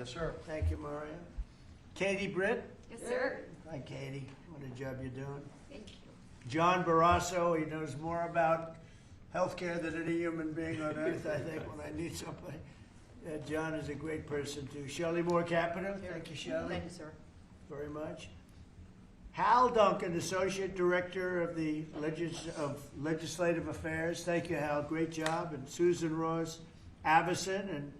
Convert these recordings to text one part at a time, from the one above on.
Yes, sir. Thank you, Mario. Katie Britt. Yes, sir. Hi, Katie. What a job you're doing. Thank you. John Barrasso, he knows more about healthcare than any human being on earth, I think, when I need somebody. John is a great person, too. Shelley Moore Capito. Thank you, Shelley. Thank you, sir. Very much. Hal Duncan, Associate Director of the Legislative Affairs. Thank you, Hal. Great job. And Susan Ross Avison and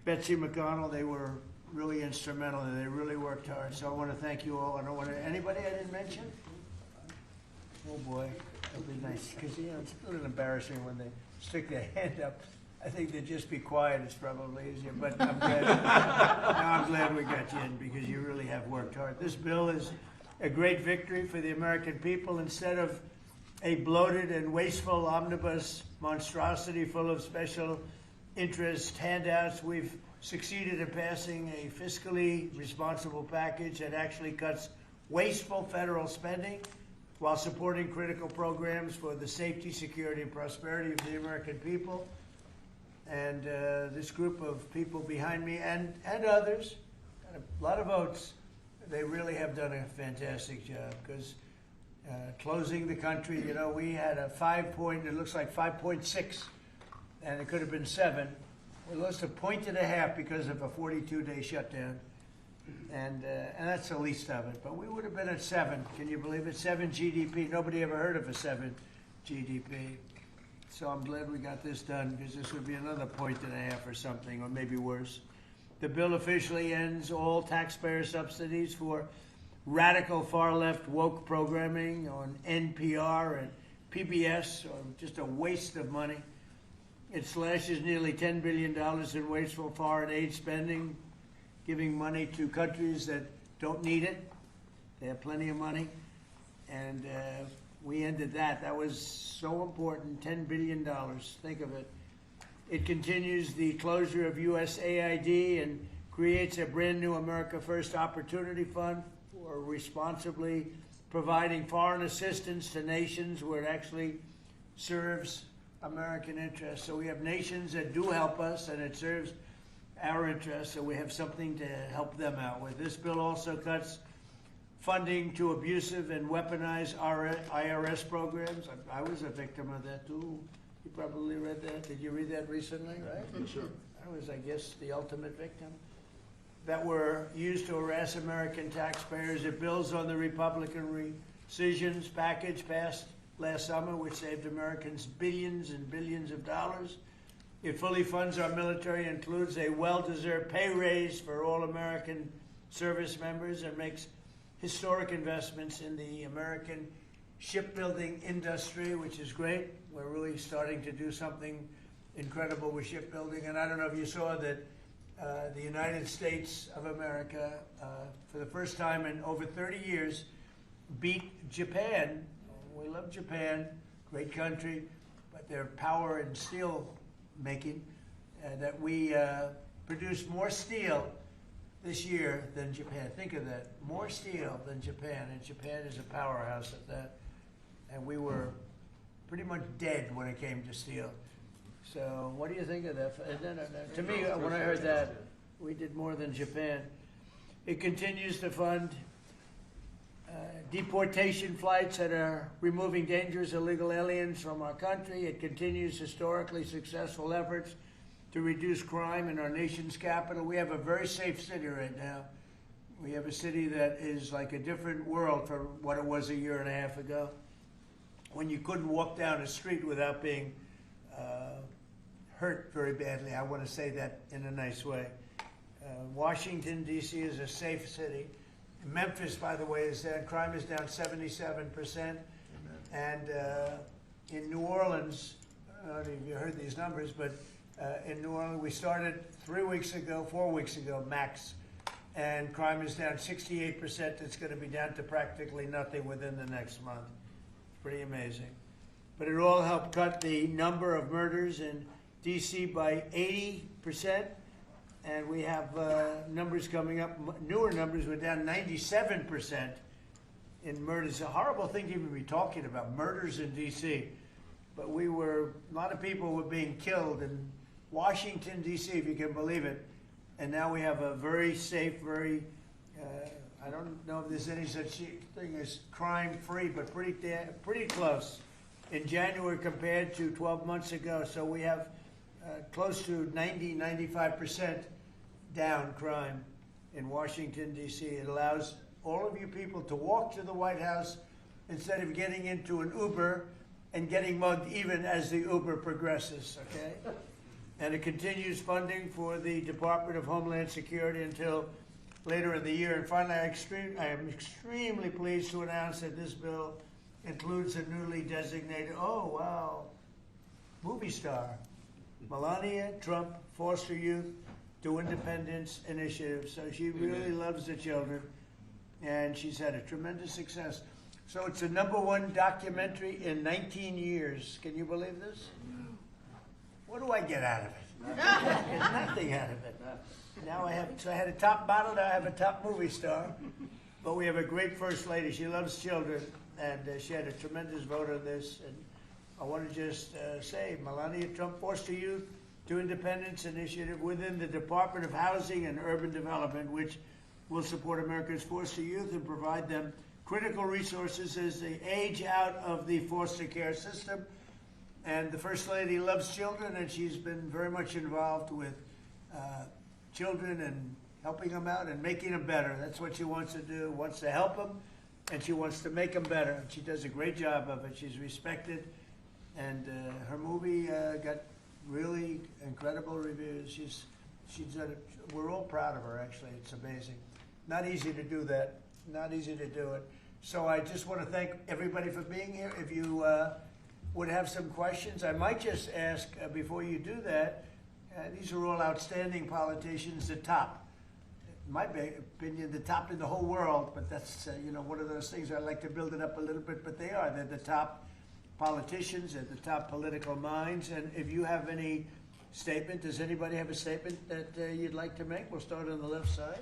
Betsy McConnell, they were really instrumental and they really worked hard. So I want to thank you all. I don't want to, anybody I didn't mention? Oh boy, that'd be nice. Because, you know, it's a little embarrassing when they stick their hand up. I think they'd just be quiet. It's probably easier. But I'm glad, I'm glad we got you in because you really have worked hard. This bill is a great victory for the American people. Instead of a bloated and wasteful omnibus monstrosity full of special interest handouts, we've succeeded in passing a fiscally responsible package that actually cuts wasteful federal spending while supporting critical programs for the safety, security, and prosperity of the American people. And this group of people behind me and others, got a lot of votes, they really have done a fantastic job because closing the country, you know, we had a 5 point, it looks like 5.6, and it could have been 7. We lost 1.5 points because of a 42-day shutdown, and that's the least of it. But we would have been at 7. Can you believe it? 7 GDP. Nobody ever heard of a 7 GDP. So I'm glad we got this done because this would be another 1.5 points or something, or maybe worse. The bill officially ends all taxpayer subsidies for radical far-left woke programming on NPR and PBS, or just a waste of money. It slashes nearly $10 billion in wasteful foreign aid spending, giving money to countries that don't need it. They have plenty of money. And we ended that. That was so important, $10 billion. Think of it. It continues the closure of USAID and creates a brand new America First Opportunity Fund for responsibly providing foreign assistance to nations where it actually serves American interests. So we have nations that do help us and it serves our interests, so we have something to help them out with. This bill also cuts funding to abusive and weaponized IRS programs. I was a victim of that too. You probably read that. Did you read that recently, right? Yes, sir. I was, I guess, the ultimate victim. That were used to harass American taxpayers. It builds on the Republican rescissions package passed last summer, which saved Americans billions and billions of dollars. It fully funds our military, includes a well-deserved pay raise for all American service members, and makes historic investments in the American shipbuilding industry, which is great. We're really starting to do something incredible with shipbuilding. And I don't know if you saw that the United States of America, for the first time in over 30 years, beat Japan. We love Japan, great country, but their power in steel making, that we produced more steel this year than Japan. Think of that, more steel than Japan, and Japan is a powerhouse at that. And we were pretty much dead when it came to steel. So what do you think of that? To me, when I heard that, we did more than Japan. It continues to fund deportation flights that are removing dangerous illegal aliens from our country. It continues historically successful efforts to reduce crime in our nation's capital. We have a very safe city right now. We have a city that is like a different world from what it was a year and a half ago, when you couldn't walk down a street without being hurt very badly. I want to say that in a nice way. Washington, D.C. is a safe city. Memphis, by the way, is down, crime is down 77%. Amen. And in New Orleans, I don't know if you heard these numbers, but in New Orleans, we started 4 weeks ago, max, and crime is down 68%. It's going to be down to practically nothing within the next month. Pretty amazing. But it all helped cut the number of murders in D.C. by 80%. And we have numbers coming up, newer numbers. We're down 97% in murders. It's a horrible thing to even be talking about, murders in D.C. But a lot of people were being killed in Washington, D.C., if you can believe it. And now we have a very safe, very, I don't know if there's any such thing as crime-free, but pretty close in January compared to 12 months ago. So we have close to 95% down crime in Washington, D.C. It allows all of you people to walk to the White House instead of getting into an Uber and getting mugged even as the Uber progresses, okay? And it continues funding for the Department of Homeland Security until later in the year. And finally, I am extremely pleased to announce that this bill includes a newly designated, oh wow, movie star, Melania Trump, Foster Youth to Independence Initiative. So she really loves the children, and she's had a tremendous success. So it's the #1 documentary in 19 years. Can you believe this? What do I get out of it? There's nothing out of it. Now I had a top model, now I have a top movie star. But we have a great First Lady. She loves children, and she had a tremendous vote on this. And I want to just say, Melania Trump, Foster Youth to Independence Initiative within the Department of Housing and Urban Development, which will support America's foster youth and provide them critical resources as they age out of the foster care system. And the First Lady loves children, and she's been very much involved with children and helping them out and making them better. That's what she wants to do, wants to help them, and she wants to make them better. And she does a great job of it. She's respected, and her movie got really incredible reviews. She's done it. We're all proud of her, actually. It's amazing. Not easy to do that. Not easy to do it. So I just want to thank everybody for being here. If you would have some questions, I might just ask before you do that. These are all outstanding politicians, the top. In my opinion, the top in the whole world. But that's one of those things. I like to build it up a little bit, but they are. They're the top politicians. They're the top political minds. And if you have any statement, does anybody have a statement that you'd like to make? We'll start on the left side.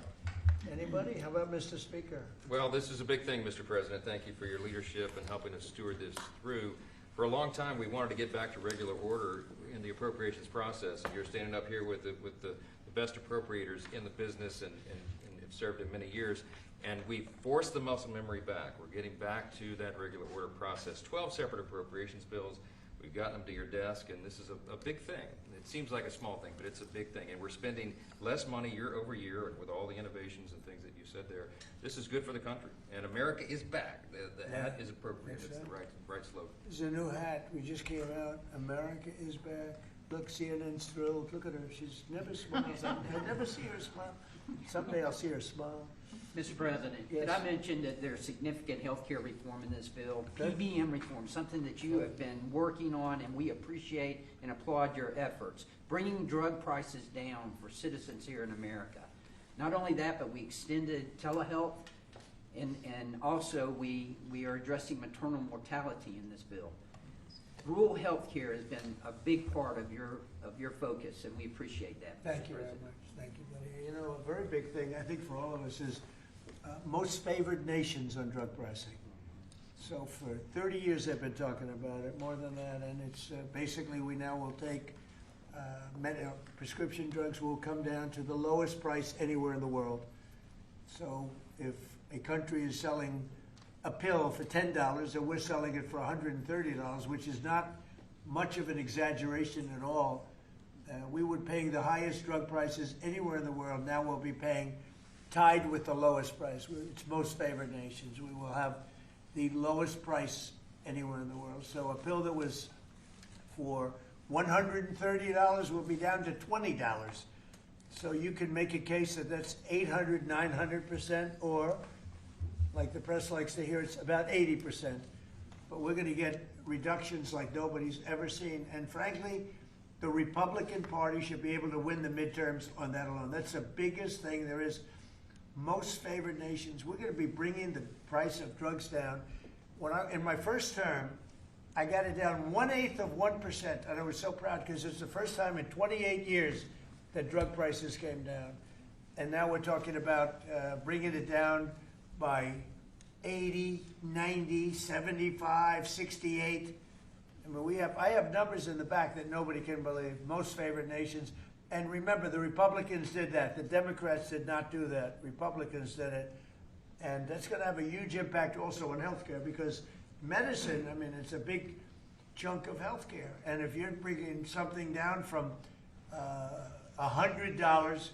Anybody? How about Mr. Speaker? Well, this is a big thing, Mr. President. Thank you for your leadership and helping us steward this through. For a long time, we wanted to get back to regular order in the appropriations process, and you're standing up here with the best appropriators in the business and have served in many years, and we forced the muscle memory back. We're getting back to that regular order process. 12 separate appropriations bills. We've gotten them to your desk, and this is a big thing. It seems like a small thing, but it's a big thing, and we're spending less money year over year, and with all the innovations and things that you said there, this is good for the country, and America is back. The hat is appropriate. It's the right slogan. There's a new hat. We just came out. America is back. Look, CNN's thrilled. Look at her. She's never smiles. I never see her smile. Someday I'll see her smile. Mr. President, yes. Did I mention that there's significant health care reform in this bill? Good. PBM reform, something that you have been working on, and we appreciate and applaud your efforts. Bringing drug prices down for citizens here in America. Not only that, but we extended telehealth, and also we are addressing maternal mortality in this bill. Rural health care has been a big part of your focus, and we appreciate that. Thank you very much. Thank you, buddy. A very big thing, I think, for all of us is most favored nations on drug pricing. So for 30 years they've been talking about it, more than that, and it's basically we now will take prescription drugs will come down to the lowest price anywhere in the world. So if a country is selling a pill for $10 and we're selling it for $130, which is not much of an exaggeration at all, we were paying the highest drug prices anywhere in the world. Now we'll be paying tied with the lowest price. It's most favored nations. We will have the lowest price anywhere in the world. So a pill that was for $130 will be down to $20. So you can make a case that that's 800, 900%, or like the press likes to hear, it's about 80%. But we're going to get reductions like nobody's ever seen. And frankly, the Republican Party should be able to win the midterms on that alone. That's the biggest thing there is. Most favored nations, we're going to be bringing the price of drugs down. In my first term, I got it down 1/8 of 1%, and I was so proud because it's the first time in 28 years that drug prices came down. And now we're talking about bringing it down by 80, 90, 75, 68. I mean, I have numbers in the back that nobody can believe. Most favored nations. And remember, the Republicans did that. The Democrats did not do that. Republicans did it. And that's going to have a huge impact also on healthcare, because medicine, I mean, it's a big chunk of healthcare. And if you're bringing something down from $100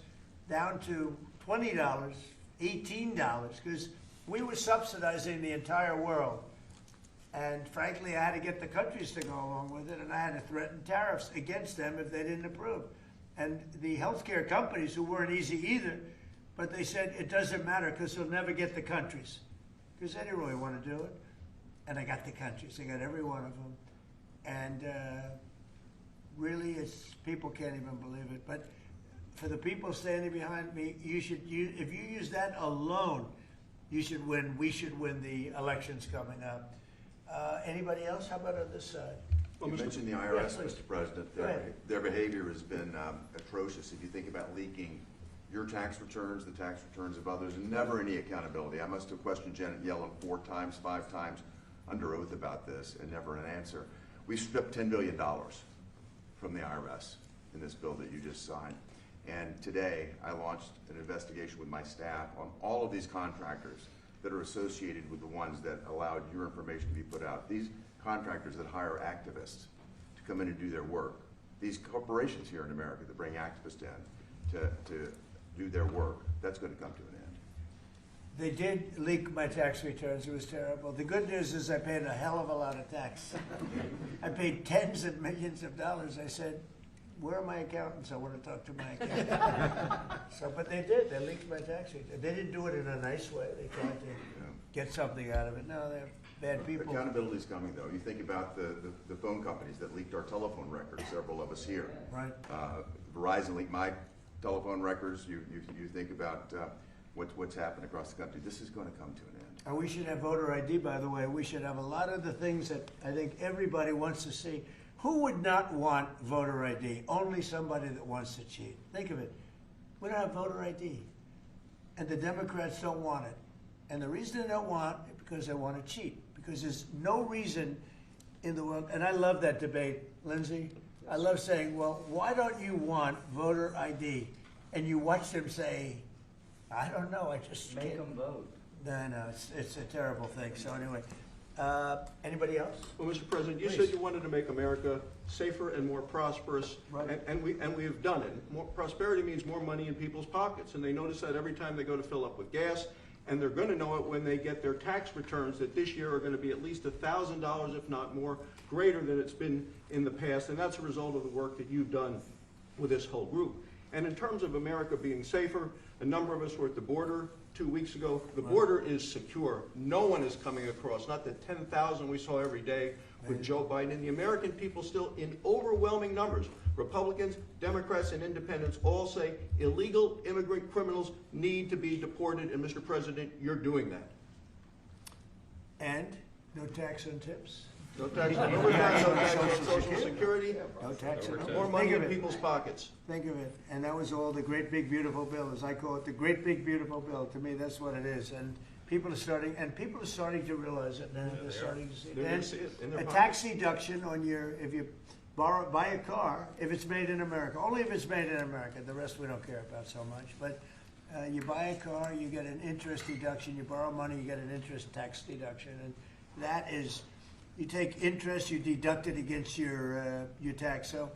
down to $20, $18, because we were subsidizing the entire world. And frankly, I had to get the countries to go along with it, and I had to threaten tariffs against them if they didn't approve. And the healthcare companies, who weren't easy either, but they said it doesn't matter because they'll never get the countries, because they didn't really want to do it. And I got the countries. I got every one of them. And really, people can't even believe it. But for the people standing behind me, if you use that alone, you should win. We should win the elections coming up. Anybody else? How about on this side? You mentioned the IRS, Mr. President. Their behavior has been atrocious. If you think about leaking your tax returns, the tax returns of others, and never any accountability. I must have questioned Janet Yellen 4 times, 5 times under oath about this, and never an answer. We stripped $10 billion from the IRS in this bill that you just signed. And today, I launched an investigation with my staff on all of these contractors that are associated with the ones that allowed your information to be put out. These contractors that hire activists to come in and do their work. These corporations here in America that bring activists in to do their work, that's going to come to an end. They did leak my tax returns. It was terrible. The good news is I paid a hell of a lot of tax. I paid tens of millions of dollars. I said, where are my accountants? I want to talk to my accountant. But they did. They leaked my tax returns. They didn't do it in a nice way. They tried to get something out of it. No, they're bad people. Accountability is coming, though. You think about the phone companies that leaked our telephone records, several of us here. Right. Verizon leaked my telephone records. You think about what's happened across the country. This is going to come to an end. And we should have voter ID, by the way. We should have a lot of the things that I think everybody wants to see. Who would not want voter ID? Only somebody that wants to cheat. Think of it. We don't have voter ID. And the Democrats don't want it. And the reason they don't want it is because they want to cheat. Because there's no reason in the world, and I love that debate, Lindsay. I love saying, well, why don't you want voter ID? And you watch them say, I don't know, I just Make can't. them vote. No, it's a terrible thing. So anyway, anybody else? Well, Mr. President, you Please. said you wanted to make America safer and more prosperous, Right. and we have done it. More prosperity means more money in people's pockets, and they notice that every time they go to fill up with gas, and they're going to know it when they get their tax returns that this year are going to be at least $1,000, if not more, greater than it's been in the past, and that's a result of the work that you've done with this whole group. And in terms of America being safer, a number of us were at the border 2 weeks ago. The border is secure. No one is coming across, not the 10,000 we saw every day with Joe Biden. The American people still, in overwhelming numbers, Republicans, Democrats, and independents all say illegal immigrant criminals need to be deported. And Mr. President, you're doing that. And no tax on tips. No tax on overtime, no tax on Social Security, No tax on more money Think in of it. people's pockets. Think of it. And that was all the great big beautiful bill, as I call it, the great big beautiful bill. To me, that's what it is. And people are starting to realize it now. They're starting to see it. They're gonna And see it in their a pockets. tax deduction on if you buy a car, if it's made in America, only if it's made in America. The rest we don't care about so much. But you buy a car, you get an interest deduction. You borrow money, you get an interest tax deduction. And that is, you take interest, you deduct it against your tax. So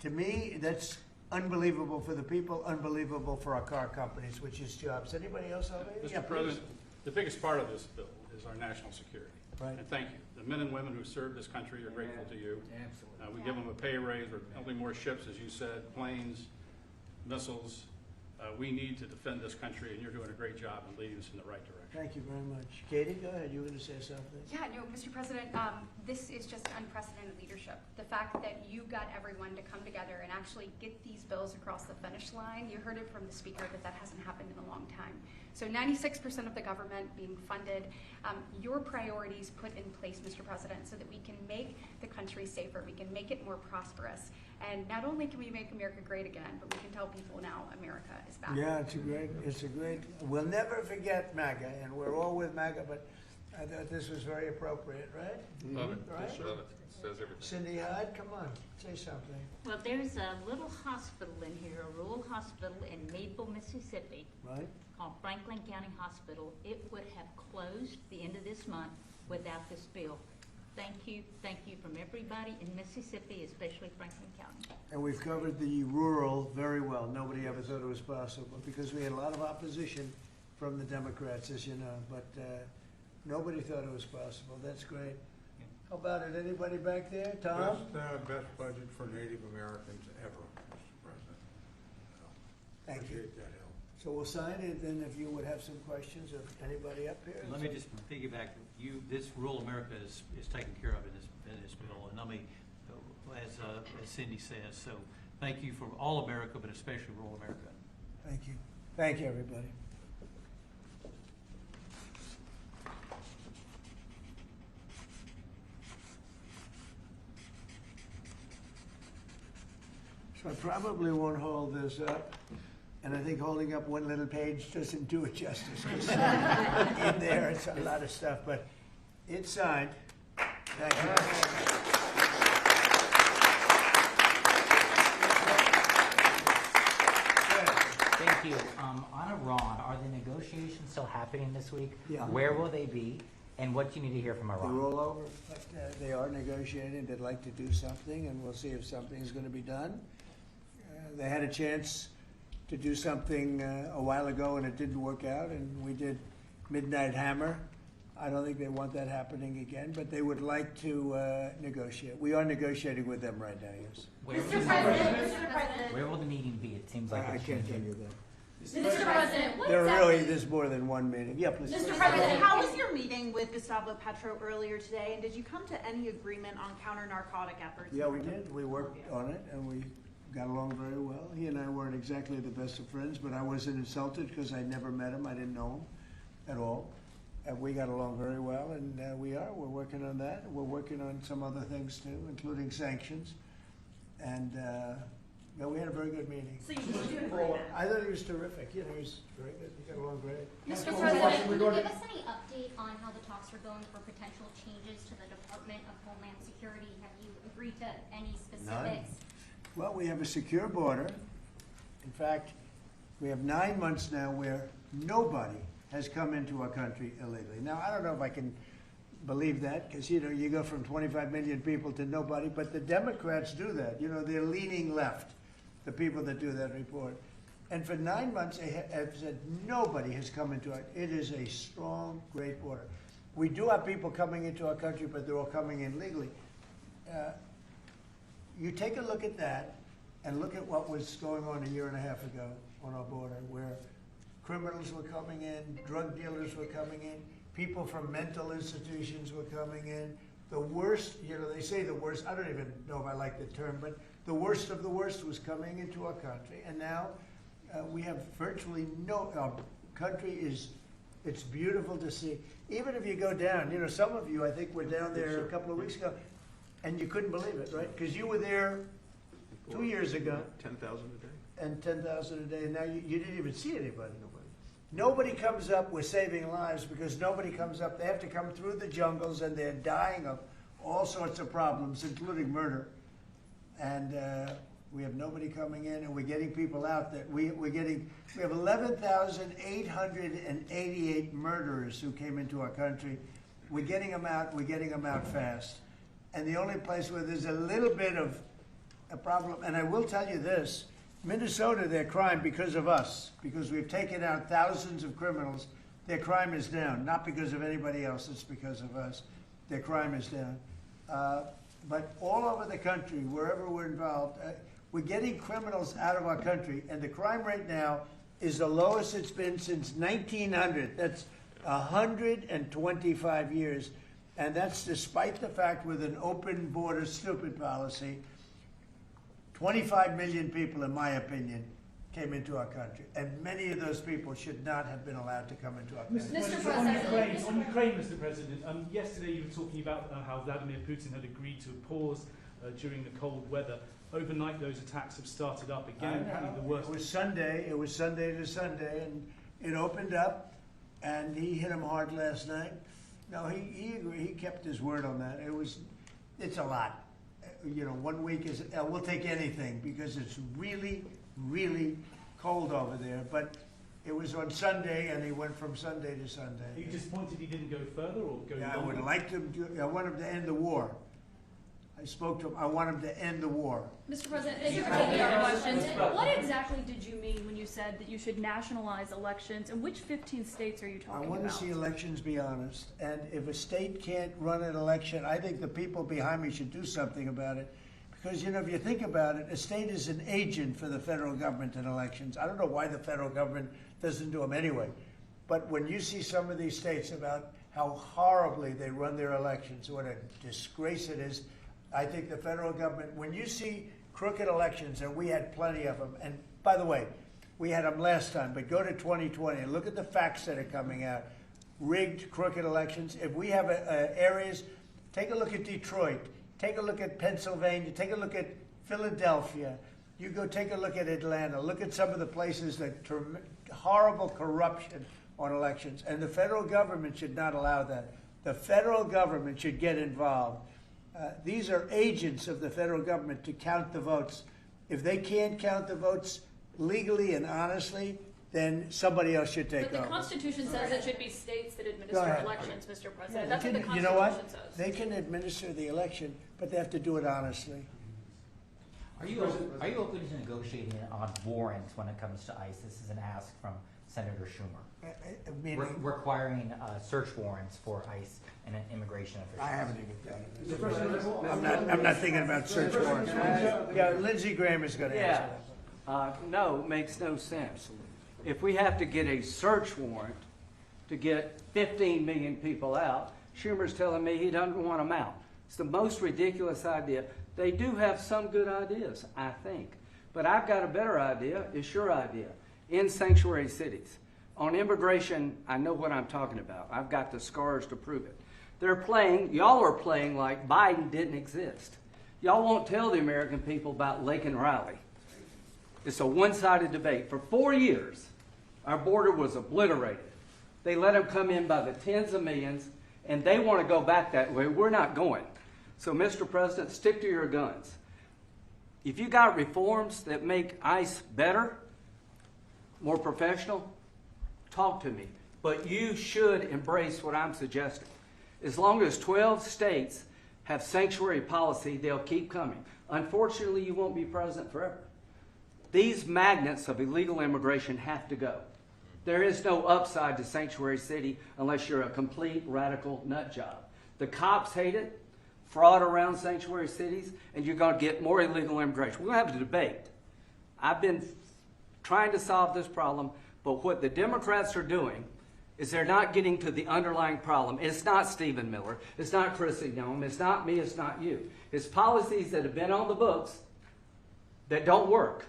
to me, that's unbelievable for the people, unbelievable for our car companies, which is jobs. Anybody else out there? Yeah, Mr. please. President, the biggest part of this bill is our national security. Right. And thank you. The men and women who serve this country are grateful to you. Absolutely. We give them a pay raise. We're building more ships, as you said, planes, missiles. We need to defend this country, and you're doing a great job in leading us in the right direction. Thank you very much. Katie, go ahead. You were going to say something? Yeah, no, Mr. President, this is just unprecedented leadership. The fact that you got everyone to come together and actually get these bills across the finish line, you heard it from the speaker that hasn't happened in a long time. So 96% of the government being funded, your priorities put in place, Mr. President, so that we can make the country safer, we can make it more prosperous. And not only can we make America great again, but we can tell people now America is back. Yeah, it's a great, we'll never forget MAGA, and we're all with MAGA, but I thought this was very appropriate, right? Love it, Right? love it, says everything. Cindy Hyde, come on, say something. Well, there's a little hospital in here, a rural hospital in Maple, Mississippi, Right? called Franklin County Hospital. It would have closed the end of this month without this bill. Thank you from everybody in Mississippi, especially Franklin County. And we've covered the rural very well. Nobody ever thought it was possible because we had a lot of opposition from the Democrats, as you know, but nobody thought it was possible. That's great. How about it? Anybody back there? Tom? Best budget for Native Americans ever, Mr. President. Thank you. Appreciate that help. So we'll sign it, then if you would have some questions of anybody up here. Let me just piggyback, this rural America is taken care of in this bill, and let me, as Cindy says, so thank you for all America, but especially rural America. Thank you. Thank you, everybody. So I probably won't hold this up, and I think holding up one little page doesn't do it justice. 'Cause in there, it's a lot of stuff, but it's signed. Thank you. Thank you. On Iran, are the negotiations still happening this week? Yeah. Where will they be? And what do you need to hear from They're Iran? all over, but they are negotiating. They'd like to do something, and we'll see if something is going to be done. They had a chance to do something a while ago, and it didn't work out, and we did Midnight Hammer. I don't think they want that happening again, but they would like to negotiate. We are negotiating with them right now, yes. Where will the meeting be? It seems like I it's can't tell changing. you that. Mr. President, what There exactly- really, there's more than one meeting. Yeah, please. Mr. President, how was your meeting with Gustavo Petro earlier today, and did you come to any agreement on counter-narcotic efforts? Yeah, we did. We worked on it, and we got along very well. He and I weren't exactly the best of friends, but I wasn't insulted because I never met him. I didn't know him at all. And we got along very well, and we're working on that. We're working on some other things too, including sanctions. And yeah, we had a very good meeting. So you did do an agreement? I thought he was terrific. You know, he was very good. We got along great. Mr. President, can you give us any update on how the talks are going for potential changes to the Department of Homeland Security? Have you agreed to any specifics? Well, we have a secure border. In fact, we have 9 months now where nobody has come into our country illegally. Now, I don't know if I can believe that, because, you know, you go from 25 million people to nobody, but the Democrats do that. You know, they're leaning left, the people that do that report. And for 9 months, they have said nobody has come into it. It is a strong, great border. We do have people coming into our country, but they're all coming in legally. You take a look at that and look at what was going on a year and a half ago on our border, where criminals were coming in, drug dealers were coming in, people from mental institutions were coming in. The worst, you know, they say the worst, I don't even know if I like the term, but the worst of the worst was coming into our country. And now we have virtually no, our country is, it's beautiful to see. Even if you go down, you know, some of you, I think, were down there a couple of weeks ago, and you couldn't believe it, right? Because you were there 2 years ago. 10,000 a day. And 10,000 a day, and now you didn't even see anybody. Nobody comes up, we're saving lives, because nobody comes up. They have to come through the jungles, and they're dying of all sorts of problems, including murder. And we have nobody coming in, and we're getting people out. That we have 11,888 murderers who came into our country. We're getting them out. We're getting them out fast. And the only place where there's a little bit of a problem, and I will tell you this. Minnesota, their crime because of us, because we've taken out thousands of criminals, their crime is down. Not because of anybody else, it's because of us. Their crime is down. But all over the country, wherever we're involved, we're getting criminals out of our country, and the crime rate now is the lowest it's been since 1900. That's 125 years. And that's despite the fact with an open border stupid policy, 25 million people, in my opinion, came into our country. And many of those people should not have been allowed to come into our country. Mr. On President. Ukraine, Mr. President, yesterday you were talking about how Vladimir Putin had agreed to a pause during the cold weather. Overnight, those attacks have started up again. Apparently the worst. It was Sunday to Sunday, and it opened up, and he hit him hard last night. No, he agreed. He kept his word on that. It's a lot. 1 week is, we'll take anything because it's really, really cold over there. But it was on Sunday, and he went from Sunday to Sunday. Are you disappointed he didn't go further or go Yeah, I longer? would like I want him to end the war. I spoke to him. I want him to end the war. Mr. President, thank you for taking our questions. What exactly did you mean when you said that you should nationalize elections, and which 15 states are you I talking want to about? see elections be honest, and if a state can't run an election, I think the people behind me should do something about it. Because, if you think about it, a state is an agent for the federal government in elections. I don't know why the federal government doesn't do them anyway. But when you see some of these states about how horribly they run their elections, what a disgrace it is, I think the federal government, when you see crooked elections, and we had plenty of them, and by the way, we had them last time, but go to 2020 and look at the facts that are coming out. Rigged, crooked elections. If we have areas, take a look at Detroit, take a look at Pennsylvania, take a look at Philadelphia. You go take a look at Atlanta. Look at some of the places that horrible corruption on elections. And the federal government should not allow that. The federal government should get involved. These are agents of the federal government to count the votes. If they can't count the votes legally and honestly, then somebody else should take But the over. Constitution says it should be states that Go administer ahead. elections, Mr. Yeah, President. they That's what the can- you Constitution know what? says. They can administer the election, but they have to do it honestly. Are you open to negotiating on warrants when it comes to ICE? This is an ask from Senator Schumer. Meaning, Requiring search warrants for ICE and immigration officials. I haven't even done it. I'm not thinking about search warrants. Yeah, Lindsey Graham is going to answer that. No, it makes no sense. If we have to get a search warrant to get 15 million people out, Schumer's telling me he doesn't want them out. It's the most ridiculous idea. They do have some good ideas, I think. But I've got a better idea. It's your idea. In sanctuary cities. On immigration, I know what I'm talking about. I've got the scars to prove it. Y'all are playing like Biden didn't exist. Y'all won't tell the American people about Lake and Riley. It's a one-sided debate. For 4 years, our border was obliterated. They let them come in by the tens of millions, and they want to go back that way. We're not going. So, Mr. President, stick to your guns. If you got reforms that make ICE better, more professional, talk to me. But you should embrace what I'm suggesting. As long as 12 states have sanctuary policy, they'll keep coming. Unfortunately, you won't be president forever. These magnets of illegal immigration have to go. There is no upside to sanctuary city unless you're a complete radical nut job. The cops hate it, fraud around sanctuary cities, and you're going to get more illegal immigration. We're going to have a debate. I've been trying to solve this problem, but what the Democrats are doing is they're not getting to the underlying problem. It's not Stephen Miller. It's not Chrissy Nome. It's not me. It's not you. It's policies that have been on the books that don't work.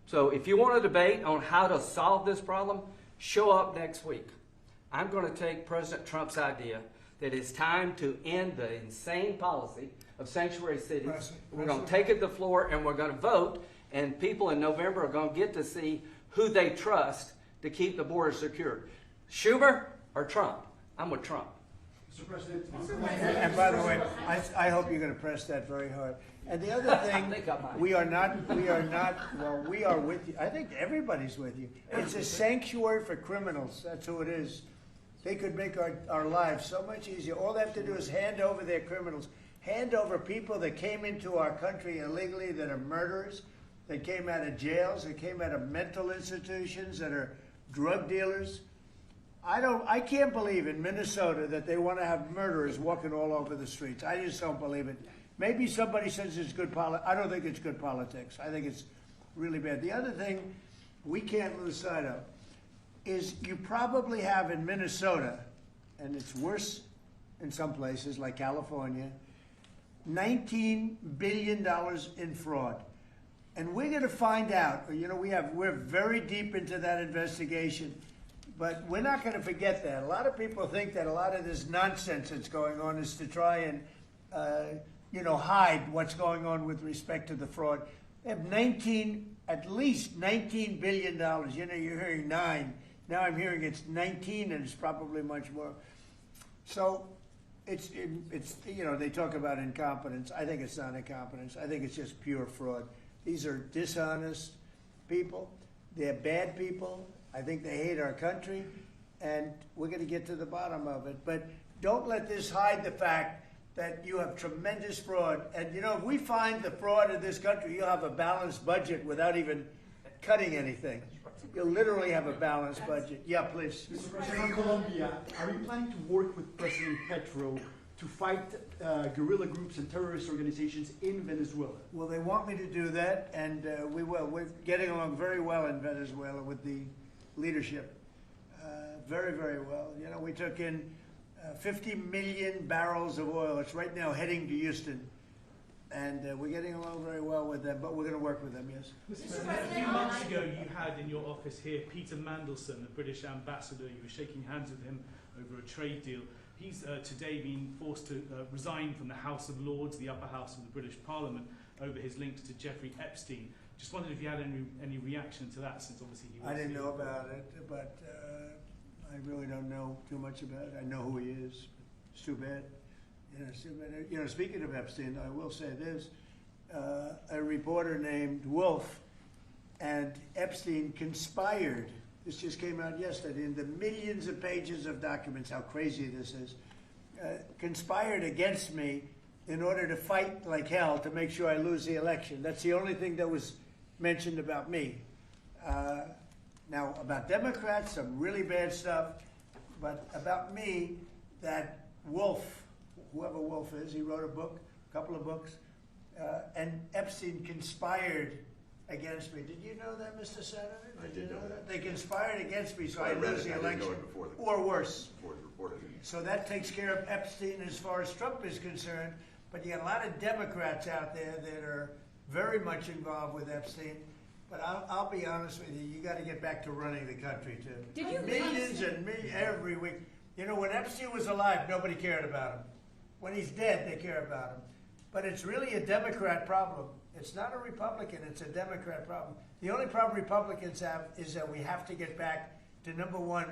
So if you want a debate on how to solve this problem, show up next week. I'm going to take President Trump's idea that it's time to end the insane policy of sanctuary cities. We're going to take it to the floor and we're going to vote, and people in November are going to get to see who they trust to keep the border secure. Schumer or Trump? I'm with Trump. Mr. President. And by the way, I hope you're going to press that very hard. And the other thing, we are with you. I think everybody's with you. It's a sanctuary for criminals. That's who it is. They could make our lives so much easier. All they have to do is hand over their criminals, hand over people that came into our country illegally that are murderers, that came out of jails, that came out of mental institutions, that are drug dealers. I can't believe in Minnesota that they want to have murderers walking all over the streets. I just don't believe it. Maybe somebody says it's good politics. I don't think it's good politics. I think it's really bad. The other thing we can't lose sight of is you probably have in Minnesota, and it's worse in some places like California, $19 billion in fraud. And we're going to find out, we're very deep into that investigation, but we're not going to forget that. A lot of people think that a lot of this nonsense that's going on is to try and, hide what's going on with respect to the fraud. They have at least $19 billion. You're hearing 9. Now I'm hearing it's 19, and it's probably much more. So it's, you know, they talk about incompetence. I think it's not incompetence. I think it's just pure fraud. These are dishonest people. They're bad people. I think they hate our country, and we're going to get to the bottom of it. But don't let this hide the fact that you have tremendous fraud. And, you know, if we find the fraud in this country, you'll have a balanced budget without even cutting anything. You'll literally have a balanced budget. Yeah, please. Mr. President, in Colombia, are you planning to work with President Petro to fight guerrilla groups and terrorist organizations in Venezuela? Well, they want me to do that, and we will. We're getting along very well in Venezuela with the leadership. Very, very well. You know, we took in 50 million barrels of oil. It's right now heading to Houston. And we're getting along very well with them, but we're going to work with them, yes. Mr. President, a few months ago you had in your office here Peter Mandelson, the British ambassador. You were shaking hands with him over a trade deal. He's today been forced to resign from the House of Lords, the upper house of the British Parliament, over his links to Jeffrey Epstein. Just wondered if you had any reaction to that, since obviously he was... I didn't know about it, but I really don't know too much about it. I know who he is. It's too bad. You know, speaking of Epstein, I will say this. A reporter named Wolf and Epstein conspired. This just came out yesterday in the millions of pages of documents, how crazy this is. Conspired against me in order to fight like hell to make sure I lose the election. That's the only thing that was mentioned about me. Now, about Democrats, some really bad stuff. But about me, that Wolf, whoever Wolf is, he wrote a book, a couple of books, and Epstein conspired against me. Did you know that, Mr. Senator? I did know that. They conspired against me, so I I read lose it. the I didn't know election. it before the- Or worse. Before it was reported. So that takes care of Epstein as far as Trump is concerned. But you got a lot of Democrats out there that are very much involved with Epstein. But I'll be honest with you, you got to get back to running the country too. Did you Millions and millions every week. You know, when Epstein was alive, nobody cared about him. When he's dead, they care about him. But it's really a Democrat problem. It's not a Republican, it's a Democrat problem. The only problem Republicans have is that we have to get back to, number one,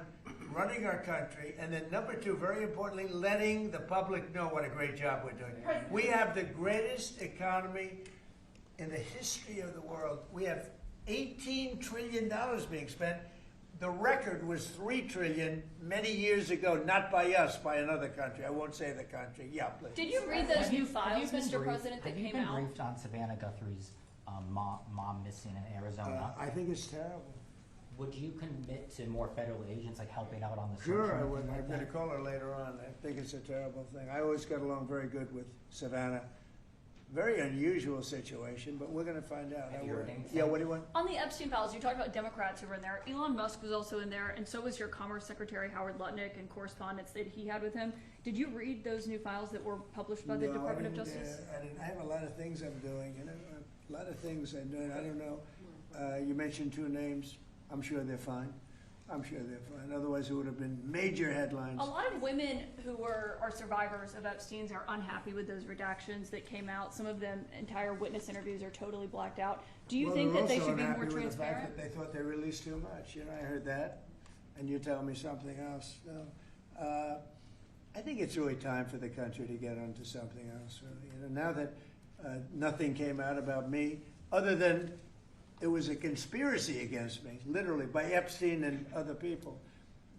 running our country, and then number two, very importantly, letting the public know what a great job we're doing. We have the greatest economy in the history of the world. We have $18 trillion being spent. The record was $3 trillion many years ago, not by us, by another country. I won't say the country. Yeah, please. Did you read those new files, Mr. President, that Have you came been out? briefed on Savannah Guthrie's mom missing in Arizona? I think it's terrible. Would you commit to more federal agents, like helping out on the search? Sure, or I anything would. like I'm going to that? call her later on. I think it's a terrible thing. I always got along very good with Savannah. Very unusual situation, but we're going to find out. Have you heard anything? Yeah, what do you want? On the Epstein files, you talked about Democrats who were in there. Elon Musk was also in there, and so was your Commerce Secretary Howard Lutnick and correspondence that he had with him. Did you read those new files that were published by the No, Department I of didn't, Justice? I have a lot of things I'm doing, you know, a lot of things I'm doing. I don't know. You mentioned two names. I'm sure they're fine. I'm sure they're fine. Otherwise, it would have been major headlines. A lot of women who are survivors of Epstein's are unhappy with those redactions that came out. Some of them, entire witness interviews are totally blacked out. Do you think that they should be more transparent? The fact that they thought they released too much. You know, I heard that, and you tell me something else. No. I think it's really time for the country to get onto something else. Really. You know, now that nothing came out about me, other than it was a conspiracy against me, literally, by Epstein and other people.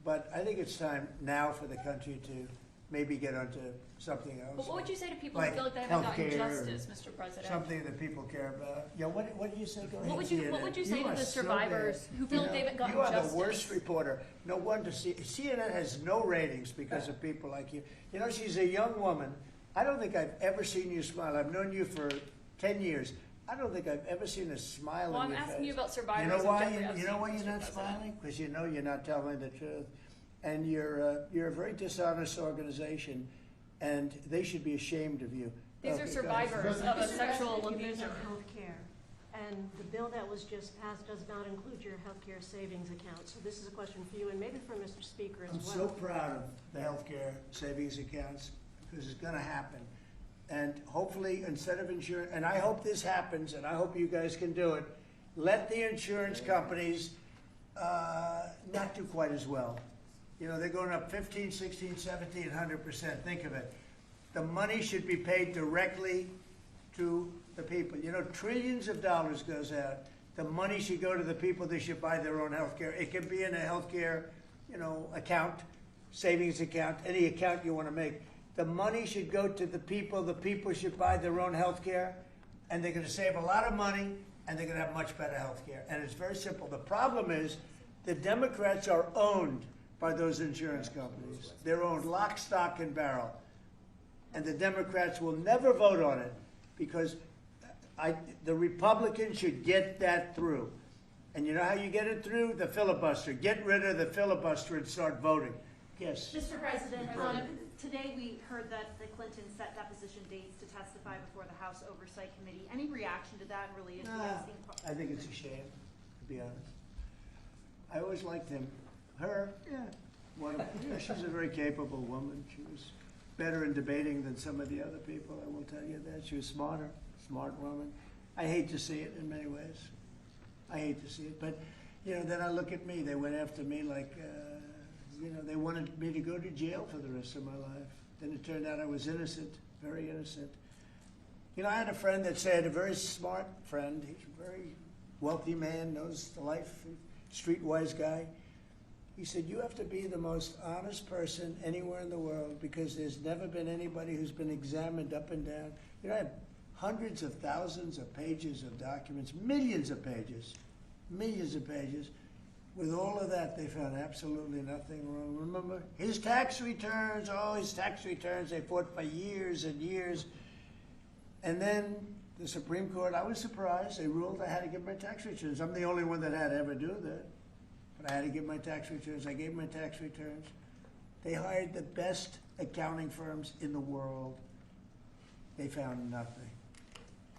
But I think it's time now for the country to maybe get onto something else. But what would you say to people like who feel like they haven't gotten healthcare justice, Mr. President? Something that people care about. Yeah, what did you say? Go ahead, What would you say to are the so survivors bad. who feel like they haven't gotten justice? You are the worst reporter. No wonder CNN has no ratings because of people like you. You know, she's a young woman. I don't think I've ever seen you smile. I've known you for 10 years. I don't think I've ever seen a smile Well, on I'm your asking face. you about survivors. You know of why? Jeffrey Epstein, You know why you're Mr. not President. smiling? Because you know you're not telling the truth, and you're a very dishonest organization, and they should be ashamed of you. These Okay, are go survivors ahead. of a sexual You abuse. mentioned healthcare, and the bill that was just passed does not include your healthcare savings account. So this is a question for you, and maybe for Mr. Speaker as I'm well. so proud of the healthcare savings accounts because it's going to happen. And hopefully, instead of insurance, and I hope this happens, and I hope you guys can do it, let the insurance companies not do quite as well. You know, they're going up 15, 16, 17, 100%. Think of it. The money should be paid directly to the people. You know, trillions of dollars goes out. The money should go to the people. They should buy their own health care. It can be in a health care, you know, account, savings account, any account you want to make. The money should go to the people. The people should buy their own health care, and they're going to save a lot of money, and they're going to have much better health care. And it's very simple. The problem is the Democrats are owned by those insurance companies. They're owned lock, stock, and barrel. And the Democrats will never vote on it because the Republicans should get that through. And you know how you get it through? The filibuster. Get rid of the filibuster and start voting. Yes. Mr. President, today we heard that the Clintons set deposition dates to testify before the House Oversight Committee. Any reaction to that related to this? I think it's a shame, to be honest. I always liked him. Her, yeah. Yeah, she's a very capable woman. She was better in debating than some of the other people, I will tell you that. She was smart woman. I hate to see it in many ways. I hate to see it. But, you know, then I look at me. They went after me like, you know, they wanted me to go to jail for the rest of my life. Then it turned out I was innocent, very innocent. You know, I had a friend that said, a very smart friend, he's a very wealthy man, knows the life, streetwise guy. He said, you have to be the most honest person anywhere in the world because there's never been anybody who's been examined up and down. You know, I have hundreds of thousands of pages of documents, millions of pages. With all of that, they found absolutely nothing wrong. Remember, his tax returns, they fought for years and years. And then the Supreme Court, I was surprised, they ruled I had to give my tax returns. I'm the only one that had to ever do that. But I had to give my tax returns. I gave my tax returns. They hired the best accounting firms in the world. They found nothing.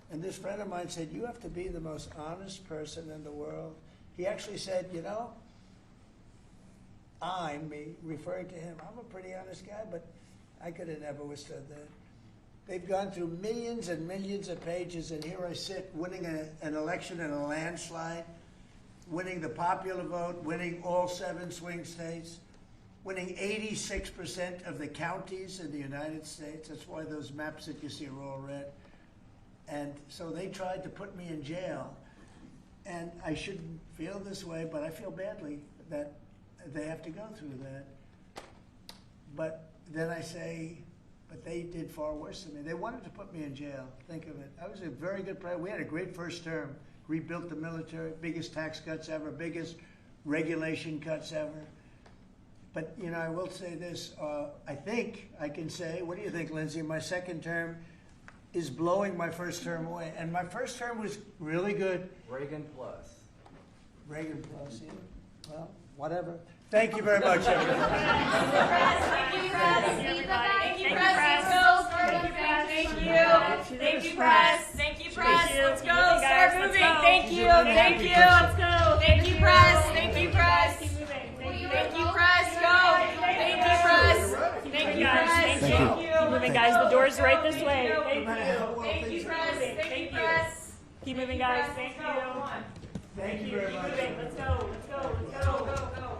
And this friend of mine said, you have to be the most honest person in the world. He actually said, you know, me referring to him, I'm a pretty honest guy, but I could have never withstood that. They've gone through millions and millions of pages, and here I sit winning an election in a landslide, winning the popular vote, winning all 7 swing states, winning 86% of the counties in the United States. That's why those maps that you see are all red. And so they tried to put me in jail. And I shouldn't feel this way, but I feel badly that they have to go through that. But then I say, but they did far worse than me. They wanted to put me in jail. Think of it. I was a very good president. We had a great first term. Rebuilt the military, biggest tax cuts ever, biggest regulation cuts ever. But, you know, I will say this. I think I can say, what do you think, Lindsay? My second term is blowing my first term away. And my first term was really good. Reagan plus. Reagan plus, yeah. Well, whatever. Thank you very much, everyone. Thank you, press. Thank you, press. Thank you, press. Thank you, press. Let's go. Start moving. Thank you. Thank you. Let's go. Thank you, press. Thank you, press. Keep moving. Thank you, press. Go. Thank you, press. Thank you, guys. Thank you. Keep moving, guys. The door's right this way. Thank you. Thank you, press. Thank you, press. Keep moving, guys. Thank you. Thank you very much. Let's go. Let's go. Let's go. Go.